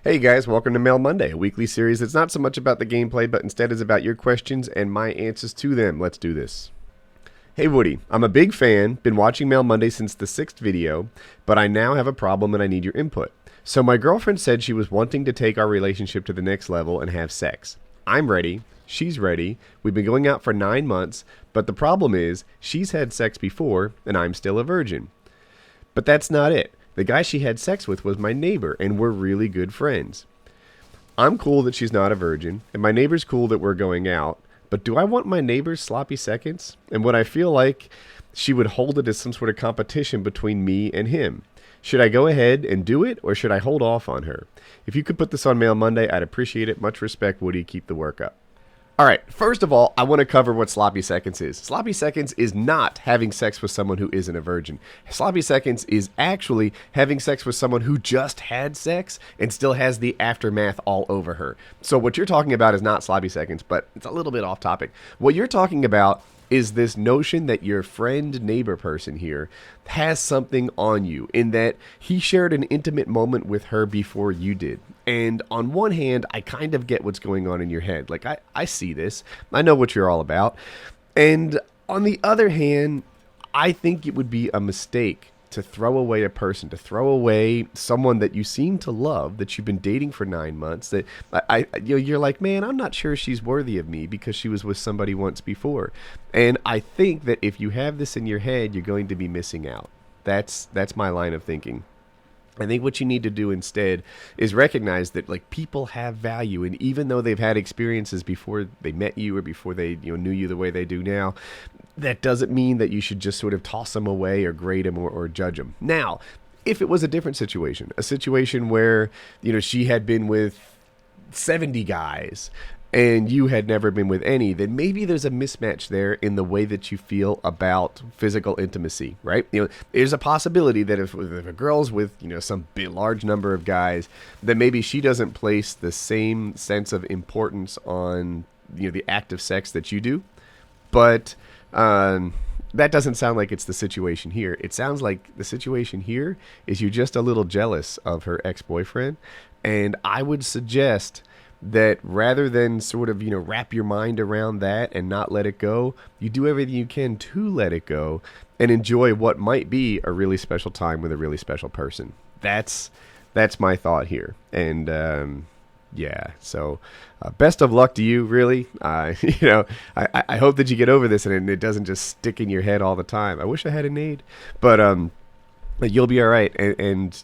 Hey guys, welcome to Mail Monday, a weekly series that's not so much about the gameplay, but instead is about your questions and my answers to them. Let's do this. Hey Woody, I'm a big fan, been watching Mail Monday since the 6th video, but I now have a problem and I need your input. So my girlfriend said she was wanting to take our relationship to the next level and have sex. I'm ready, she's ready, we've been going out for 9 months, but the problem is, she's had sex before and I'm still a virgin. But that's not it. The guy she had sex with was my neighbor, and we're really good friends. I'm cool that she's not a virgin, and my neighbor's cool that we're going out, but do I want my neighbor's sloppy seconds? And would I feel like she would hold it as some sort of competition between me and him? Should I go ahead and do it, or should I hold off on her? If you could put this on Mail Monday, I'd appreciate it. Much respect, Woody. Keep the work up. All right, first of all, I want to cover what sloppy seconds is. Sloppy seconds is not having sex with someone who isn't a virgin. Sloppy seconds is actually having sex with someone who just had sex and still has the aftermath all over her. So what you're talking about is not sloppy seconds, but it's a little bit off topic. What you're talking about is this notion that your friend neighbor person here has something on you, in that he shared an intimate moment with her before you did. And on one hand, I kind of get what's going on in your head. Like, I see this. I know what you're all about. And on the other hand, I think it would be a mistake to throw away a person, to throw away someone that you seem to love, that you've been dating for 9 months, that you're like, man, I'm not sure she's worthy of me because she was with somebody once before. And I think that if you have this in your head, you're going to be missing out. That's my line of thinking. I think what you need to do instead is recognize that, like, people have value, and even though they've had experiences before they met you or before they knew you the way they do now, that doesn't mean that you should just sort of toss them away or grade them or judge them. Now, if it was a different situation, a situation where she had been with 70 guys and you had never been with any, then maybe there's a mismatch there in the way that you feel about physical intimacy, right? There's a possibility that if a girl's with, some big, large number of guys, then maybe she doesn't place the same sense of importance on, the act of sex that you do. But that doesn't sound like it's the situation here. It sounds like the situation here is you're just a little jealous of her ex-boyfriend. And I would suggest that rather than sort of, wrap your mind around that and not let it go, you do everything you can to let it go and enjoy what might be a really special time with a really special person. That's my thought here. And, yeah, so best of luck to you, really. I hope that you get over this and it doesn't just stick in your head all the time. I wish I had an aid, but you'll be all right. And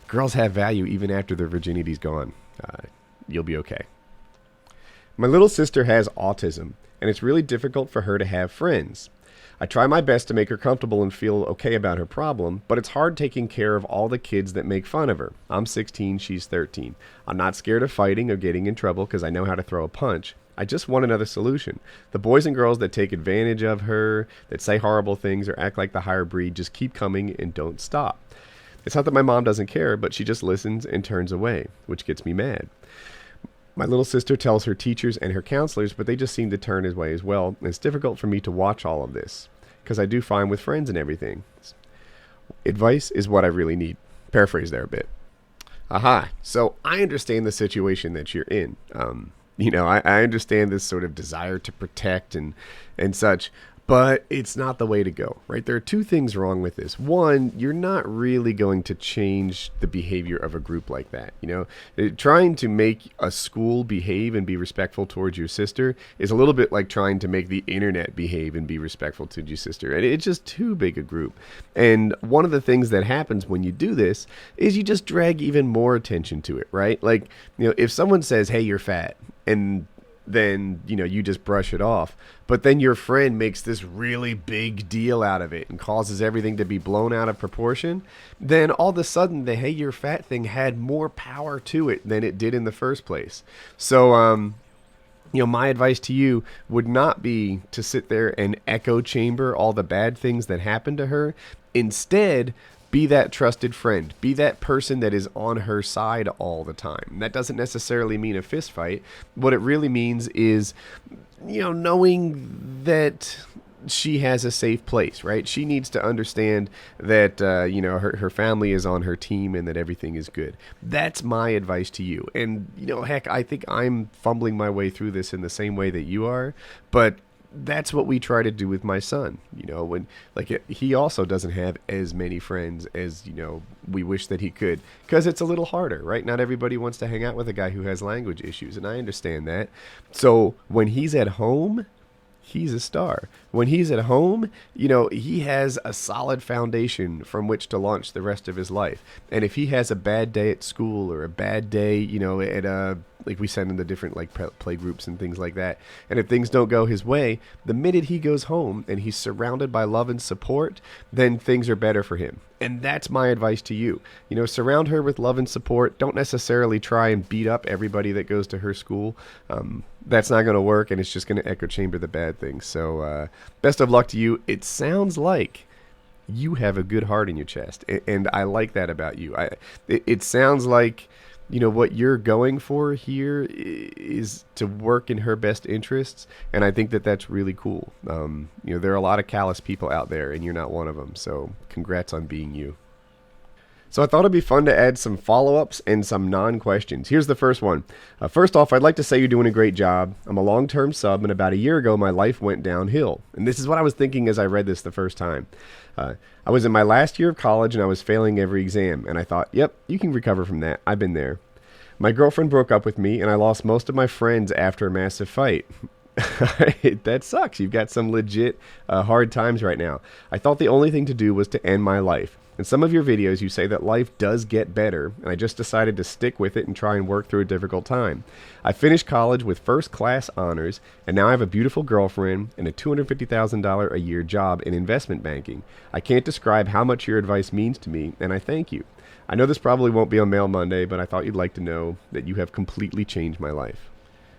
girls have value even after their virginity's gone. You'll be okay. My little sister has autism, and it's really difficult for her to have friends. I try my best to make her comfortable and feel okay about her problem, but it's hard taking care of all the kids that make fun of her. I'm 16, she's 13. I'm not scared of fighting or getting in trouble because I know how to throw a punch. I just want another solution. The boys and girls that take advantage of her, that say horrible things or act like the higher breed, just keep coming and don't stop. It's not that my mom doesn't care, but she just listens and turns away, which gets me mad. My little sister tells her teachers and her counselors, but they just seem to turn away as well. And it's difficult for me to watch all of this, because I do fine with friends and everything. Advice is what I really need. Paraphrase there a bit. Aha. So I understand the situation that you're in. I understand this sort of desire to protect and such. But it's not the way to go, right? There are two things wrong with this. One, you're not really going to change the behavior of a group like that. Trying to make a school behave and be respectful towards your sister is a little bit like trying to make the internet behave and be respectful to your sister. And it's just too big a group. And one of the things that happens when you do this is you just drag even more attention to it, right? Like, if someone says, hey, you're fat, and then, you just brush it off. But then your friend makes this really big deal out of it and causes everything to be blown out of proportion. Then all of a sudden, the hey, you're fat thing had more power to it than it did in the first place. So, my advice to you would not be to sit there and echo chamber all the bad things that happened to her. Instead, be that trusted friend. Be that person that is on her side all the time. That doesn't necessarily mean a fist fight. What it really means is, knowing that she has a safe place, right? She needs to understand that, her family is on her team and that everything is good. That's my advice to you. And, heck, I think I'm fumbling my way through this in the same way that you are, but that's what we try to do with my son. When he also doesn't have as many friends as we wish that he could, because it's a little harder, right? Not everybody wants to hang out with a guy who has language issues, and I understand that. So when he's at home, he's a star. When he's at home, he has a solid foundation from which to launch the rest of his life. And if he has a bad day at school or a bad day, at we send him to different play groups and things like that. And if things don't go his way, the minute he goes home and he's surrounded by love and support, then things are better for him. And that's my advice to you. Surround her with love and support. Don't necessarily try and beat up everybody that goes to her school. That's not going to work, and it's just going to echo chamber the bad things. So best of luck to you. It sounds like you have a good heart in your chest, and I like that about you. It sounds like what you're going for here is to work in her best interests, and I think that that's really cool. There are a lot of callous people out there, and you're not one of them, so congrats on being you. So I thought it'd be fun to add some follow-ups and some non-questions. Here's the first one. First off, I'd like to say you're doing a great job. I'm a long-term sub, and about a year ago, my life went downhill. And this is what I was thinking as I read this the first time. I was in my last year of college, and I was failing every exam. And I thought, yep, you can recover from that. I've been there. My girlfriend broke up with me, and I lost most of my friends after a massive fight. That sucks. You've got some legit hard times right now. I thought the only thing to do was to end my life. In some of your videos, you say that life does get better, and I just decided to stick with it and try and work through a difficult time. I finished college with first-class honors, and now I have a beautiful girlfriend and a $250,000 a year job in investment banking. I can't describe how much your advice means to me, and I thank you. I know this probably won't be on Mail Monday, but I thought you'd like to know that you have completely changed my life.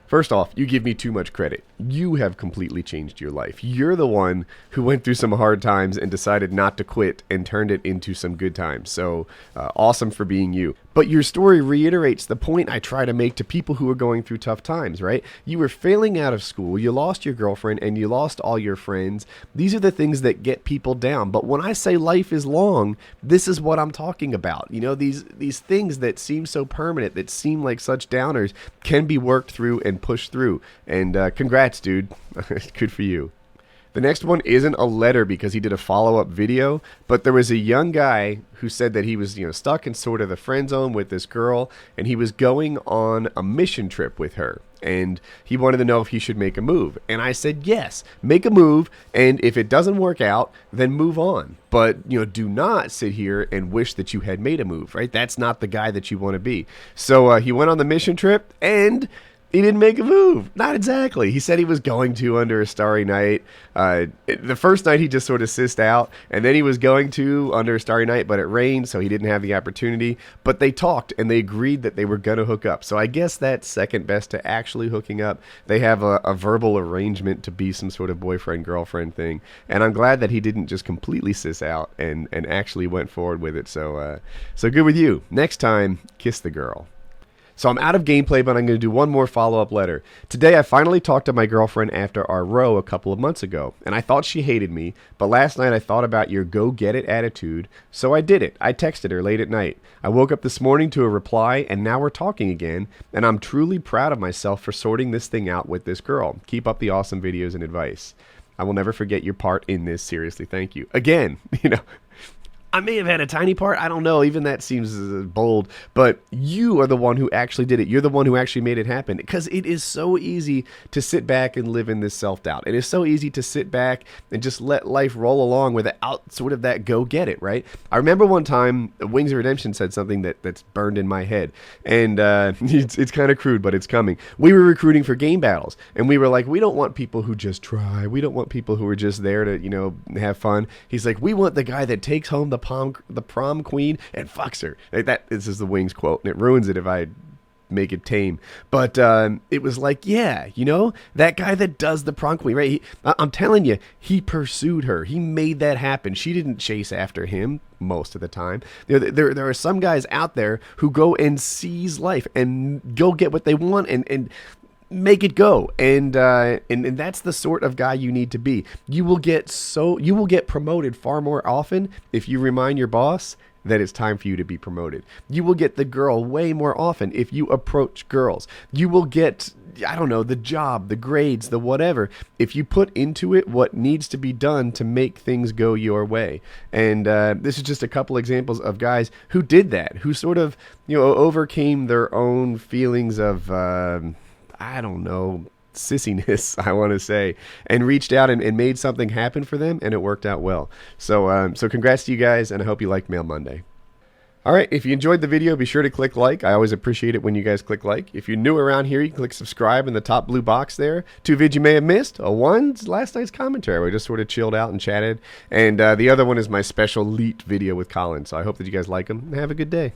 First off, you give me too much credit. You have completely changed your life. You're the one who went through some hard times and decided not to quit and turned it into some good times. So awesome for being you. But your story reiterates the point I try to make to people who are going through tough times, right? You were failing out of school, you lost your girlfriend, and you lost all your friends. These are the things that get people down. But when I say life is long, this is what I'm talking about. These things that seem so permanent, that seem like such downers, can be worked through and pushed through. And congrats, dude. Good for you. The next one isn't a letter because he did a follow-up video, but there was a young guy who said that he was, stuck in sort of the friend zone with this girl, and he was going on a mission trip with her, and he wanted to know if he should make a move. And I said, yes, make a move, and if it doesn't work out, then move on. But, do not sit here and wish that you had made a move, right? That's not the guy that you want to be. So he went on the mission trip, and he didn't make a move. Not exactly. He said he was going to under a starry night. The first night he just sort of sissed out, and then he was going to under a starry night, but it rained, so he didn't have the opportunity. But they talked, and they agreed that they were going to hook up. So I guess that's second best to actually hooking up. They have a verbal arrangement to be some sort of boyfriend-girlfriend thing. And I'm glad that he didn't just completely sis out and actually went forward with it. So good with you. Next time, kiss the girl. So I'm out of gameplay, but I'm going to do one more follow-up letter. Today I finally talked to my girlfriend after our row a couple of months ago, and I thought she hated me, but last night I thought about your go-get-it attitude, so I did it. I texted her late at night. I woke up this morning to a reply, and now we're talking again, and I'm truly proud of myself for sorting this thing out with this girl. Keep up the awesome videos and advice. I will never forget your part in this. Seriously, thank you. Again, I may have had a tiny part. I don't know. Even that seems bold. But you are the one who actually did it. You're the one who actually made it happen. Because it is so easy to sit back and live in this self-doubt. It is so easy to sit back and just let life roll along without sort of that go-get-it, right? I remember one time Wings of Redemption said something that's burned in my head. And it's kind of crude, but it's coming. We were recruiting for game battles. And we were like, we don't want people who just try. We don't want people who are just there to, have fun. He's like, we want the guy that takes home the prom queen and fucks her. This is the Wings quote, and it ruins it if I make it tame. But it was like, yeah, that guy that does the prom queen, right? I'm telling you, he pursued her. He made that happen. She didn't chase after him most of the time. There are some guys out there who go and seize life and go get what they want and make it go. And that's the sort of guy you need to be. You will get promoted far more often if you remind your boss that it's time for you to be promoted. You will get the girl way more often if you approach girls. You will get, I don't know, the job, the grades, the whatever, if you put into it what needs to be done to make things go your way. And this is just a couple examples of guys who did that, who sort of, overcame their own feelings of, I don't know, sissiness, I want to say, and reached out and made something happen for them, and it worked out well. So congrats to you guys, and I hope you liked Mail Monday. All right, if you enjoyed the video, be sure to click like. I always appreciate it when you guys click like. If you're new around here, you can click subscribe in the top blue box there. 2 vids you may have missed. One's last night's commentary where we just sort of chilled out and chatted. And the other one is my special Leet video with Colin. So I hope that you guys like them, and have a good day.